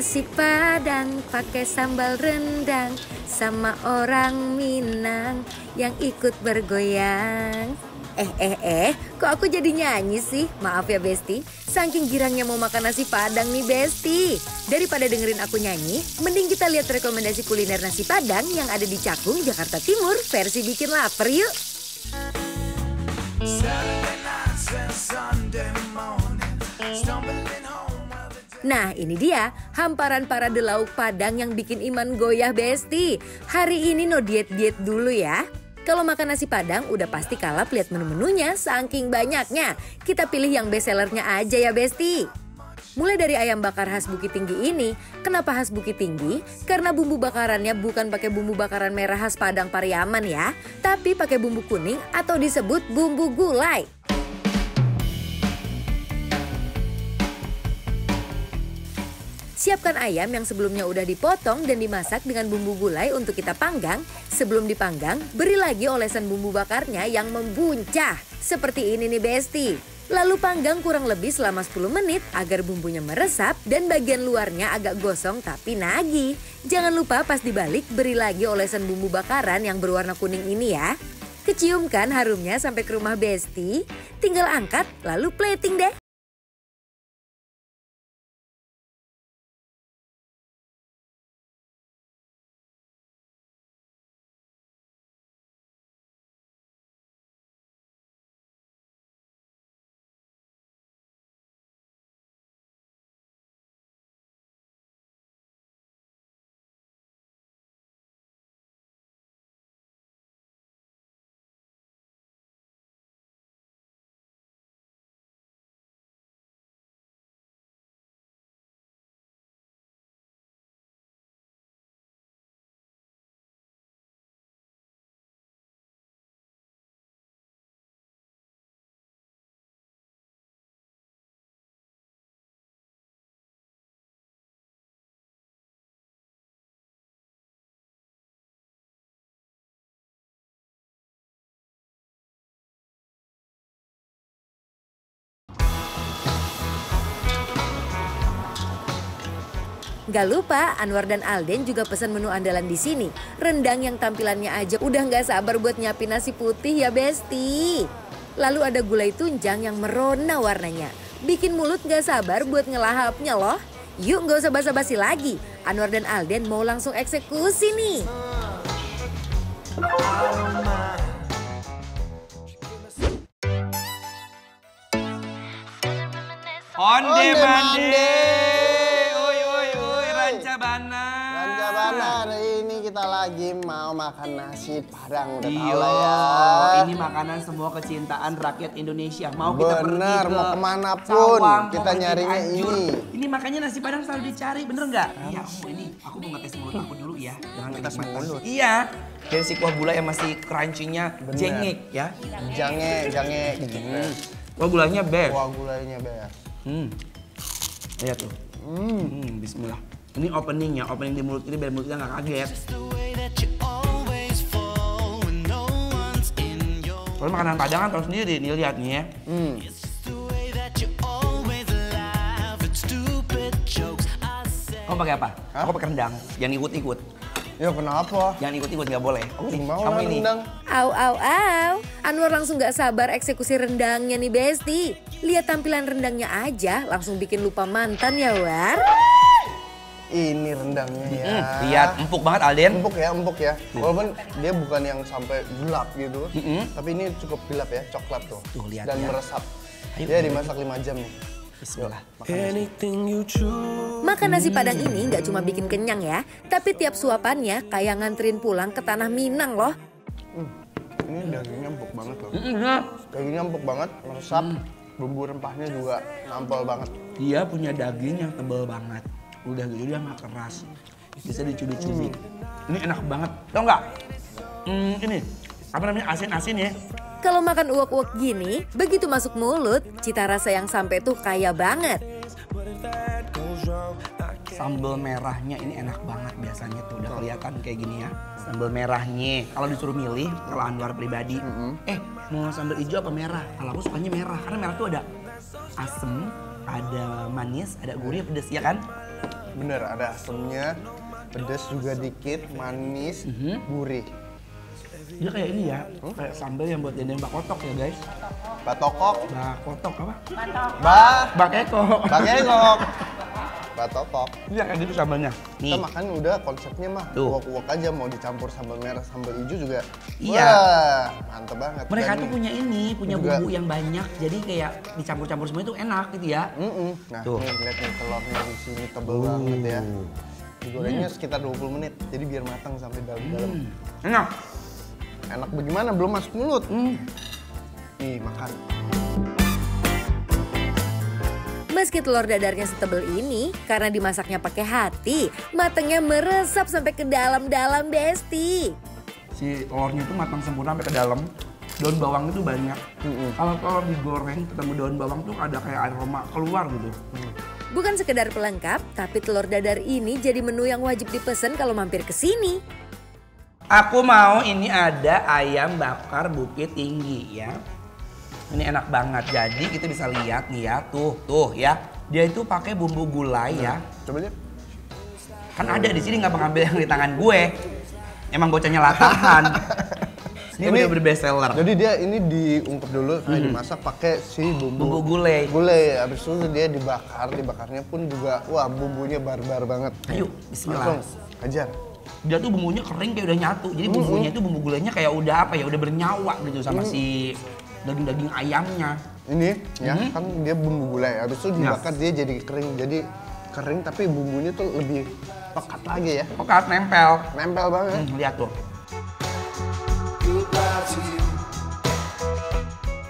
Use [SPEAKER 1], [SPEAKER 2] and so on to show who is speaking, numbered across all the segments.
[SPEAKER 1] Nasi Padang pakai sambal rendang sama orang Minang yang ikut bergoyang. Kok aku jadi nyanyi sih? Maaf ya Besti, saking girangnya mau makan nasi Padang nih Besti. Daripada dengerin aku nyanyi, mending kita lihat rekomendasi kuliner nasi Padang yang ada di Cakung, Jakarta Timur, versi bikin lapar yuk. Nah ini dia hamparan parade lauk Padang yang bikin iman goyah Besti. Hari ini no diet-diet dulu ya. Kalau makan nasi Padang udah pasti kalap lihat menu-menunya saking banyaknya. Kita pilih yang best sellernya aja ya Besti. Mulai dari ayam bakar khas Bukit Tinggi ini. Kenapa khas Bukit Tinggi? Karena bumbu bakarannya bukan pakai bumbu bakaran merah khas Padang Pariaman ya. Tapi pakai bumbu kuning atau disebut bumbu gulai. Siapkan ayam yang sebelumnya udah dipotong dan dimasak dengan bumbu gulai untuk kita panggang. Sebelum dipanggang, beri lagi olesan bumbu bakarnya yang membuncah. Seperti ini nih Besti. Lalu panggang kurang lebih selama 10 menit agar bumbunya meresap dan bagian luarnya agak gosong tapi nagih. Jangan lupa pas dibalik beri lagi olesan bumbu bakaran yang berwarna kuning ini ya. Keciumkan harumnya sampai ke rumah Besti. Tinggal angkat lalu plating deh. Gak lupa, Anwar dan Alden juga pesan menu andalan di sini. Rendang yang tampilannya aja udah gak sabar buat nyiapin nasi putih ya Besti. Lalu ada gulai tunjang yang merona warnanya. Bikin mulut gak sabar buat ngelahapnya loh. Yuk gak usah basa-basi lagi. Anwar dan Alden mau langsung eksekusi nih.
[SPEAKER 2] Onde mande. Rancabana.
[SPEAKER 3] Hari ini kita lagi mau makan nasi Padang. Udah tahu
[SPEAKER 2] Iya,
[SPEAKER 3] lah ya.
[SPEAKER 2] ini makanan semua kecintaan rakyat Indonesia. Mau kita pergi ke
[SPEAKER 3] mau kemana pun
[SPEAKER 2] Cawang,
[SPEAKER 3] kita nyarinya
[SPEAKER 2] Cianjur.
[SPEAKER 3] ini.
[SPEAKER 2] Ini makanya nasi Padang selalu dicari, bener nggak? Iya, ini aku mau ngetes mulut aku dulu ya. Jangan
[SPEAKER 3] Ngetes
[SPEAKER 2] kenikmatan.
[SPEAKER 3] mulut?
[SPEAKER 2] Iya. Dari si kuah gula yang masih crunchy-nya jengek ya.
[SPEAKER 3] Jange.
[SPEAKER 2] Kuah gulanya best.
[SPEAKER 3] Wah gulainya best.
[SPEAKER 2] Lihat tuh. Bismillah. Ini opening di mulut ini biar mulutnya nggak kaget. Kalau makanan Padang kan tahu sendiri, nih lihat nih ya. Kamu pakai apa? Aku pakai rendang, jangan ikut-ikut.
[SPEAKER 3] Ya kenapa?
[SPEAKER 2] Jangan ikut-ikut, nggak boleh.
[SPEAKER 3] Mau
[SPEAKER 2] Kamu
[SPEAKER 3] lah
[SPEAKER 2] ini.
[SPEAKER 3] rendang.
[SPEAKER 1] Au. Anwar langsung gak sabar eksekusi rendangnya nih Besti. Lihat tampilan rendangnya aja langsung bikin lupa mantan ya War.
[SPEAKER 3] Ini rendangnya ya.
[SPEAKER 2] Lihat, empuk banget Alden.
[SPEAKER 3] Empuk ya. Walaupun dia bukan yang sampai gelap gitu. Tapi ini cukup gelap ya, coklat tuh.
[SPEAKER 2] Tuh, lihat
[SPEAKER 3] dan
[SPEAKER 2] ya.
[SPEAKER 3] meresap.
[SPEAKER 2] Ayo,
[SPEAKER 3] Dia dimasak 5 jam nih.
[SPEAKER 2] Bismillah.
[SPEAKER 1] Makan nasi Padang ini gak cuma bikin kenyang ya, tapi tiap suapannya kayak nganterin pulang ke tanah Minang loh.
[SPEAKER 3] Ini dagingnya empuk banget loh.
[SPEAKER 2] Iya.
[SPEAKER 3] Dagingnya empuk banget, meresap. Bumbu rempahnya juga nampol banget.
[SPEAKER 2] Dia punya daging yang tebal banget. Udah gitu dia nggak keras. Bisa dicubit-cubit. Ini enak banget. Tau nggak? Ini apa namanya, asin-asin ya.
[SPEAKER 1] Kalau makan uwak-uwak gini, begitu masuk mulut, cita rasa yang sampai tuh kaya banget.
[SPEAKER 2] Sambal merahnya ini enak banget biasanya tuh, udah kelihatan kayak gini ya. Sambal merahnya, kalau disuruh milih, kalau Anwar pribadi, mau sambal hijau apa merah? Kalau aku sukanya merah, karena merah tuh ada asem, ada manis, ada gurih, pedes ya kan?
[SPEAKER 3] Bener, ada asemnya, pedas juga dikit, manis, gurih.
[SPEAKER 2] Dia kayak ini ya, kayak sambal yang buat dendeng bakotok ya guys.
[SPEAKER 3] Batokok.
[SPEAKER 2] Bakotok apa?
[SPEAKER 3] Bakekok.
[SPEAKER 2] Bakekok.
[SPEAKER 3] Batokok.
[SPEAKER 2] Iya kayak gitu sambalnya.
[SPEAKER 3] Kita makan udah konsepnya mah
[SPEAKER 2] Tuh.
[SPEAKER 3] uak-uak aja, mau dicampur sambal merah, sambal hijau juga.
[SPEAKER 2] Iya.
[SPEAKER 3] Wah, mantep banget.
[SPEAKER 2] Mereka
[SPEAKER 3] Dan
[SPEAKER 2] tuh punya ini, punya
[SPEAKER 3] juga-
[SPEAKER 2] bumbu yang banyak, jadi kayak dicampur-campur semua itu enak gitu ya.
[SPEAKER 3] Nah,
[SPEAKER 2] Tuh.
[SPEAKER 3] nih lihat nih telurnya di sini tebel banget ya. Digorengnya sekitar 20 menit, jadi biar matang sampai dalam-dalam.
[SPEAKER 2] Enak.
[SPEAKER 3] Enak bagaimana? Belum masuk mulut. Nih, makan.
[SPEAKER 1] Meski telur dadarnya setebel ini, karena dimasaknya pakai hati, matangnya meresap sampai ke dalam-dalam Besti.
[SPEAKER 2] Si telurnya itu matang sempurna sampai ke dalam. Daun bawang itu banyak. Kalau telur digoreng ketemu daun bawang tuh ada kayak aroma keluar gitu.
[SPEAKER 1] Bukan sekedar pelengkap, tapi telur dadar ini jadi menu yang wajib dipesan kalau mampir ke sini.
[SPEAKER 2] Aku mau ini ada ayam bakar Bukit Tinggi ya. Ini enak banget. Jadi kita bisa lihat nih ya, tuh ya. Dia itu pakai bumbu gulai ya.
[SPEAKER 3] Coba lihat.
[SPEAKER 2] Kan ada di sini nggak mengambil yang di tangan gue. Emang bocahnya latahan. Ini udah best seller.
[SPEAKER 3] Jadi dia ini diungkep dulu, dimasak pakai si
[SPEAKER 2] Bumbu gulai.
[SPEAKER 3] Gulai, habis itu dia dibakarnya pun juga, wah bumbunya barbar banget.
[SPEAKER 2] Ayo, bismillah.
[SPEAKER 3] Langsung, ajar.
[SPEAKER 2] Dia tuh bumbunya kering kayak udah nyatu. Jadi bumbunya itu bumbu gulainya kayak udah apa ya, udah bernyawa gitu sama si daging-daging ayamnya.
[SPEAKER 3] Ini ya kan dia bumbu gulai, habis itu dibakar dia jadi kering tapi bumbunya tuh lebih pekat lagi ya.
[SPEAKER 2] Pekat, nempel.
[SPEAKER 3] Nempel banget.
[SPEAKER 2] Lihat tuh.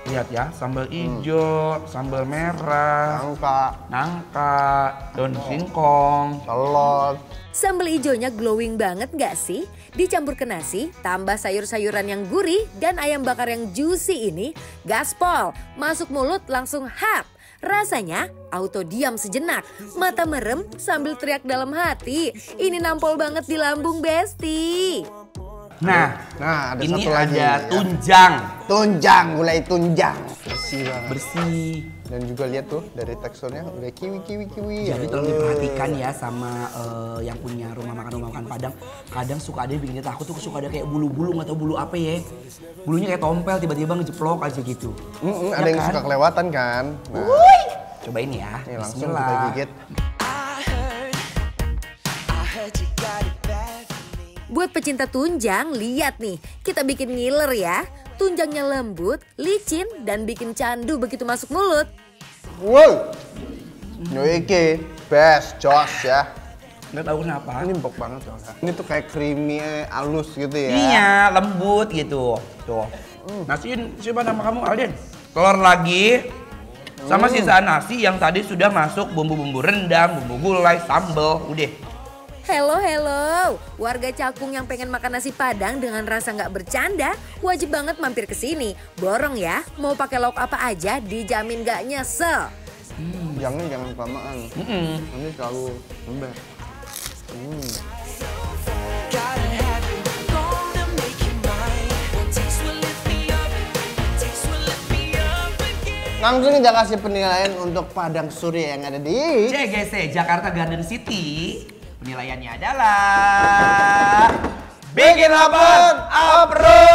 [SPEAKER 2] Lihat ya, sambal hijau, sambal merah, nangka, daun singkong,
[SPEAKER 3] telur.
[SPEAKER 1] Sambal ijonya glowing banget nggak sih? Dicampur ke nasi, tambah sayur-sayuran yang gurih dan ayam bakar yang juicy ini, gaspol, masuk mulut langsung hap. Rasanya auto diam sejenak, mata merem sambil teriak dalam hati. Ini nampol banget di lambung Besti.
[SPEAKER 2] Nah,
[SPEAKER 3] ada
[SPEAKER 2] ini
[SPEAKER 3] satu lagi.
[SPEAKER 2] ada tunjang.
[SPEAKER 3] Tunjang, gulai tunjang. Bersih banget.
[SPEAKER 2] Bersih.
[SPEAKER 3] Dan juga lihat tuh dari teksturnya udah kiwi.
[SPEAKER 2] Jadi tolong diperhatikan ya sama yang punya rumah makan Padang. Kadang suka ada yang bikin kita takut tuh, suka ada kayak bulu-bulu nggak tahu bulu apa ya. Bulunya kayak tompel tiba-tiba ngejeplok aja gitu.
[SPEAKER 3] Ada yang suka kelewatan kan. Nah,
[SPEAKER 2] cobain ya.
[SPEAKER 3] ini langsung
[SPEAKER 2] Bismillah.
[SPEAKER 3] kita gigit.
[SPEAKER 1] Buat pecinta tunjang, lihat nih, kita bikin ngiler ya. Tunjangnya lembut, licin, dan bikin candu begitu masuk mulut.
[SPEAKER 3] Wow, Yoike, best, jos ya.
[SPEAKER 2] Nggak tahu kenapa.
[SPEAKER 3] Ini empuk banget loh. Ini tuh kayak creamy, halus gitu ya.
[SPEAKER 2] Iya, lembut gitu. Tuh. Nasiin siapa nama kamu, Alden? Telur lagi. Sama sisaan nasi yang tadi sudah masuk bumbu-bumbu rendang, bumbu gulai, sambal, udah.
[SPEAKER 1] Hello, warga Cakung yang pengen makan nasi Padang dengan rasa nggak bercanda, wajib banget mampir ke sini. Borong ya, mau pakai lauk apa aja dijamin nggak nyesel.
[SPEAKER 3] Jangan kelamaan. Nanti terlalu lembek. Langsung kita kasih penilaian untuk Padang Surya yang ada di
[SPEAKER 2] CGC Jakarta Garden City. Penilaiannya adalah bikin lapar approve.